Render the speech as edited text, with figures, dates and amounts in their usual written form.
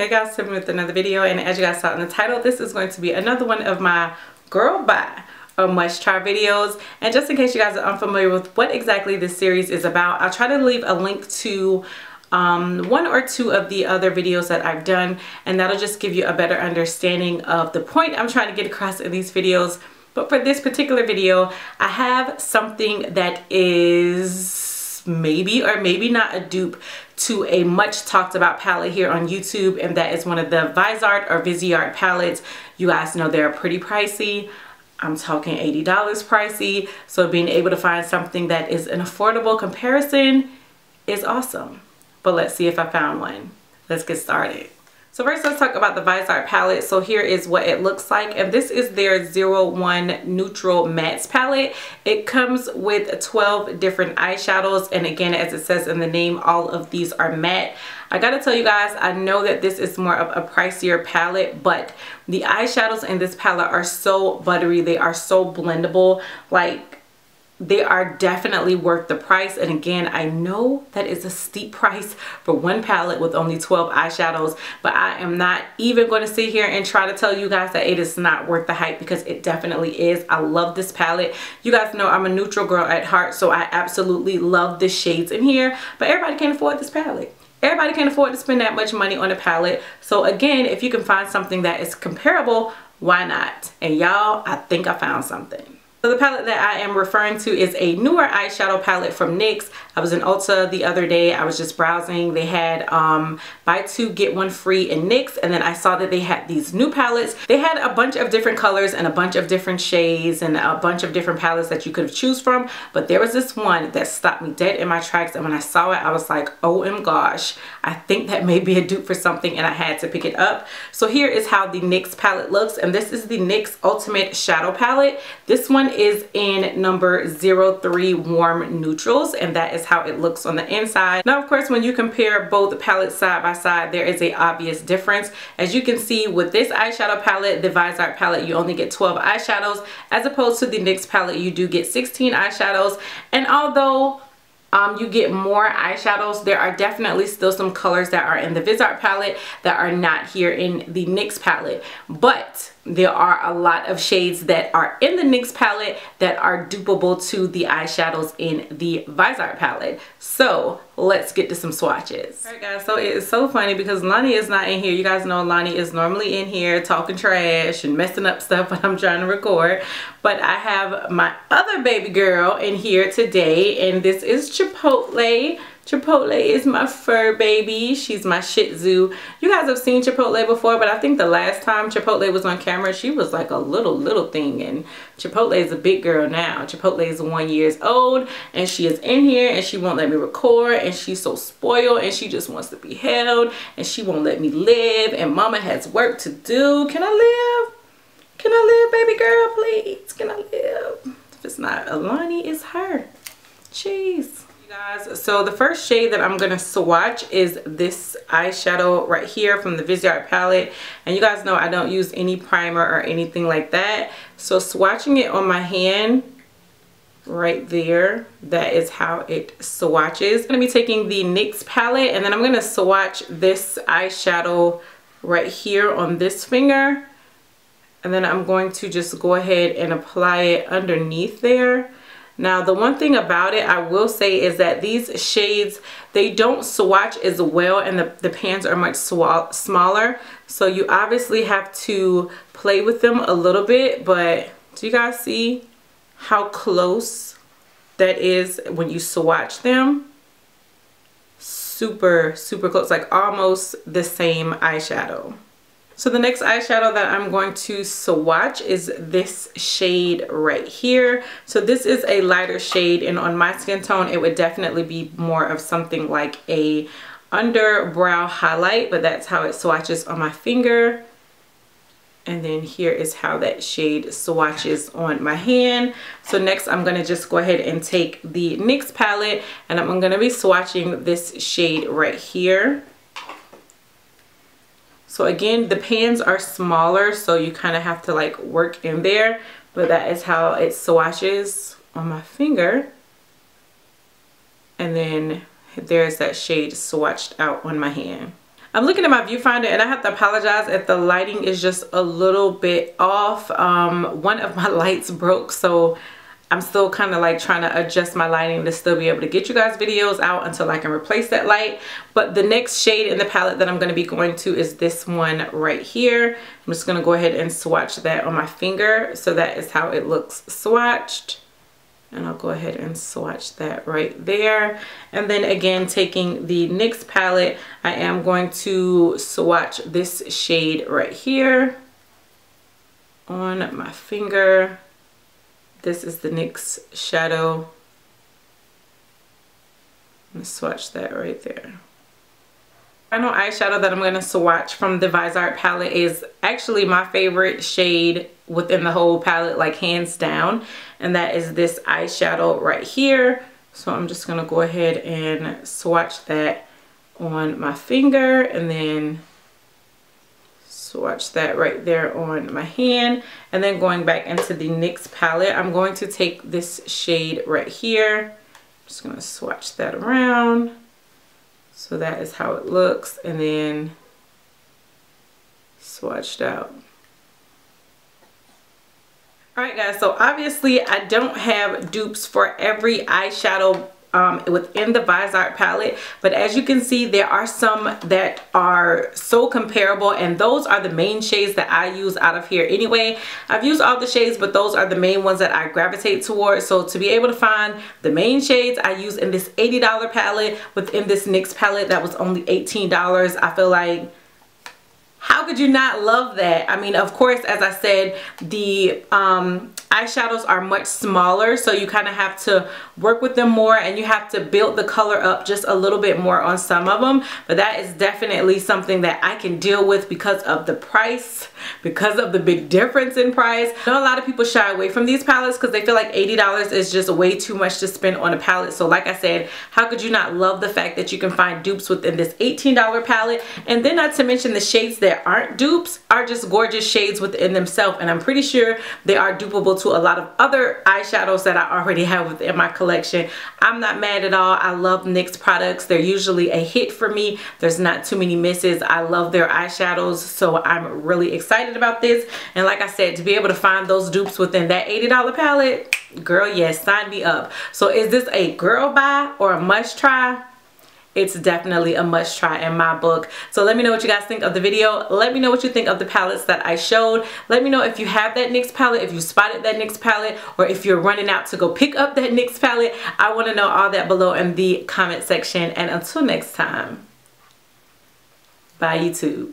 Hey guys, Tiffany with another video, and as you guys saw in the title, this is going to be another one of my girl buy or must try videos. And just in case you guys are unfamiliar with what exactly this series is about, I'll try to leave a link to one or two of the other videos that I've done, and that'll just give you a better understanding of the point I'm trying to get across in these videos. But for this particular video, I have something that is maybe or maybe not a dupe to a much talked about palette here on YouTube, and that is one of the Viseart palettes. You guys know they're pretty pricey. I'm talking $80 pricey. So being able to find something that is an affordable comparison is awesome. But let's see if I found one. Let's get started. So first, let's talk about the Viseart palette. So here is what it looks like, and this is their 01 Neutral Mattes palette. It comes with 12 different eyeshadows, and again, as it says in the name, all of these are matte. I gotta tell you guys, I know that this is more of a pricier palette, but the eyeshadows in this palette are so buttery. They are so blendable. Like, they are definitely worth the price. And again, I know that is a steep price for one palette with only 12 eyeshadows, but I am not even going to sit here and try to tell you guys that it is not worth the hype, because it definitely is. I love this palette. You guys know I'm a neutral girl at heart, so I absolutely love the shades in here, but everybody can't afford this palette. Everybody can't afford to spend that much money on a palette. So again, if you can find something that is comparable, why not? And y'all, I think I found something. So the palette that I am referring to is a newer eyeshadow palette from NYX. I was in Ulta the other day. I was just browsing. They had buy two get one free in NYX, and then I saw that they had these new palettes. They had a bunch of different colors and a bunch of different shades and a bunch of different palettes that you could choose from, but there was this one that stopped me dead in my tracks, and when I saw it, I was like, oh my gosh, I think that may be a dupe for something, and I had to pick it up. So here is how the NYX palette looks, and this is the NYX Ultimate Shadow Palette. This one is in number 03 Warm Neutrals, and that is how it looks on the inside. Now, of course, when you compare both palettes side by side, there is a obvious difference. As you can see with this eyeshadow palette, the Viseart palette, you only get 12 eyeshadows, as opposed to the NYX palette, you do get 16 eyeshadows. And although you get more eyeshadows, there are definitely still some colors that are in the Viseart palette that are not here in the NYX palette. But there are a lot of shades that are in the NYX palette that are dupeable to the eyeshadows in the Viseart palette. So let's get to some swatches. Alright guys, so it is so funny because Lonnie is not in here. You guys know Lonnie is normally in here talking trash and messing up stuff when I'm trying to record. But I have my other baby girl in here today, and this is Chipotle. Chipotle is my fur baby. She's my Shih Tzu. You guys have seen Chipotle before, but I think the last time Chipotle was on camera, she was like a little thing, and Chipotle is a big girl now. Chipotle is 1 year old, and she is in here, and she won't let me record, and she's so spoiled, and she just wants to be held, and she won't let me live, and mama has work to do. Can I live? Can I live, baby girl, please? Can I live? If it's not Alani, it's her. Jeez. Guys, so the first shade that I'm gonna swatch is this eyeshadow right here from the Viseart palette, and you guys know I don't use any primer or anything like that, so swatching it on my hand right there, that is how it swatches. I'm gonna be taking the NYX palette, and then I'm gonna swatch this eyeshadow right here on this finger, and then I'm going to just go ahead and apply it underneath there. Now, the one thing about it, I will say, is that these shades, they don't swatch as well, and the pans are much smaller. So you obviously have to play with them a little bit, but do you guys see how close that is when you swatch them? Super, super close, like almost the same eyeshadow. So the next eyeshadow that I'm going to swatch is this shade right here. So this is a lighter shade, and on my skin tone, it would definitely be more of something like a underbrow highlight, but that's how it swatches on my finger. And then here is how that shade swatches on my hand. So next, I'm going to just go ahead and take the NYX palette, and I'm going to be swatching this shade right here. So again, the pans are smaller, so you kind of have to like work in there, but that is how it swatches on my finger. And then there's that shade swatched out on my hand. I'm looking at my viewfinder and I have to apologize if the lighting is just a little bit off. One of my lights broke, so I'm still kind of like trying to adjust my lighting to still be able to get you guys videos out until I can replace that light. But the next shade in the palette that I'm going to be going to is this one right here. I'm just going to go ahead and swatch that on my finger. So that is how it looks swatched. And I'll go ahead and swatch that right there. And then again, taking the NYX palette, I am going to swatch this shade right here on my finger. This is the NYX Shadow. I'm gonna swatch that right there. Final eyeshadow that I'm going to swatch from the Viseart palette is actually my favorite shade within the whole palette, like hands down, and that is this eyeshadow right here. So I'm just going to go ahead and swatch that on my finger and then swatch that right there on my hand. And then going back into the NYX palette, I'm going to take this shade right here. I'm just going to swatch that around. So that is how it looks, and then swatched out. Alright guys, so obviously I don't have dupes for every eyeshadow within the Viseart palette, but as you can see, there are some that are so comparable, and those are the main shades that I use out of here anyway. I've used all the shades, but those are the main ones that I gravitate towards. So to be able to find the main shades I use in this $80 palette within this NYX palette that was only $18, I feel like, how could you not love that? I mean, of course, as I said, the eyeshadows are much smaller, so you kind of have to work with them more and you have to build the color up just a little bit more on some of them. But that is definitely something that I can deal with because of the price, because of the big difference in price. I know a lot of people shy away from these palettes because they feel like $80 is just way too much to spend on a palette. So like I said, how could you not love the fact that you can find dupes within this $18 palette? And then not to mention the shades that aren't dupes are just gorgeous shades within themselves, and I'm pretty sure they are dupeable to a lot of other eyeshadows that I already have within my collection. I'm not mad at all. I love NYX products. They're usually a hit for me. There's not too many misses. I love their eyeshadows, so I'm really excited about this. And like I said, to be able to find those dupes within that $80 palette, girl, yes, sign me up. So is this a girl buy or a must try? It's definitely a must try in my book. So let me know what you guys think of the video. Let me know what you think of the palettes that I showed. Let me know if you have that NYX palette, if you spotted that NYX palette, or if you're running out to go pick up that NYX palette. I want to know all that below in the comment section. And until next time, bye YouTube.